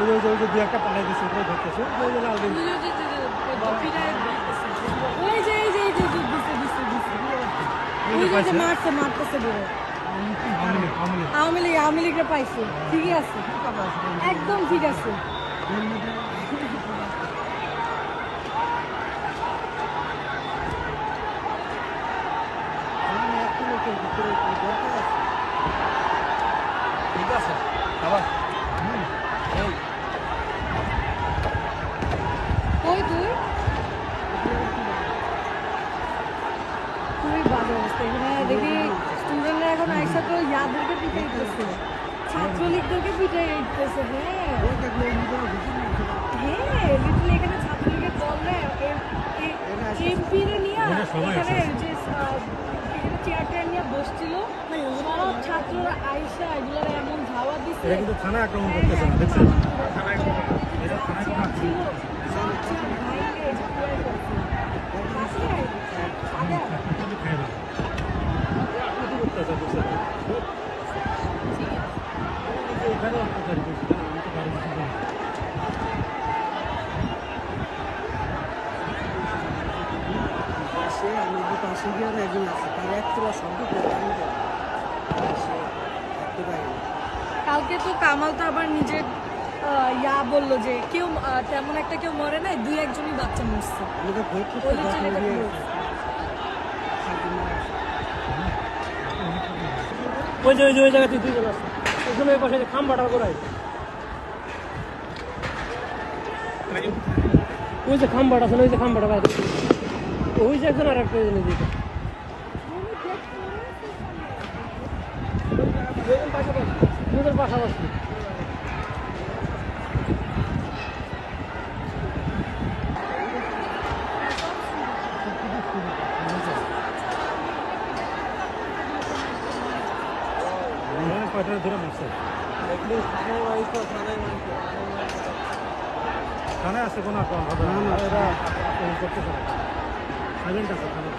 ওই যে দু একটা পালাই দিচ্ছে ওটাই ধরতেছে ওই যে লাল দিন ওই যে এই যে মারতেছে বড় আওয়ামী লীগরা পাইছে ঠিকই আছে একদম ঠিক আছে ঠিক আছে আবার কই তুই খুবই বাজে অবস্থা এখানে দেখি স্টুডেন্টরা এখন আইসা তো ইয়াদেরকে পিঠে দিতেছে ছাত্রলীগদেরকে পিঠে দিতেছে হ্যাঁ লিটারলি এখানে ছাত্রলীগের দলরা এমপিরে নিয়ে এখানে যে এখানে চেয়ার টেয়ার নিয়ে বসছিল সব ছাত্ররা আইসা এগুলোর এমন ধাওয়া দিচ্ছে এটা কিন্তু থানা আক্রমণ করতেছে না দেখছেন থানা আক্রমণ এটা থানা আক্রমণ ছিল সব চেয়ার ভাইকে এই যে পুরাই করছে কালকে তো কামাল তো আবার নিজের বললো যে কেউ তেমন একটা কেউ মরে নাই দুই একজনই বাচ্চা মরছে ওই যে ওই জায়গাতে দুইজন আছে ওইখানে ওই পাশে খাম্বাটা করাই ওই যে খাম্বাটা আছে ওই যে খাম্বাটা ওই যে একজন আর একটা দিকে পাশাপাশি ধরে মারছে থানায় আছে কোনো করতেছে না সাইলেন্ট আছে থানা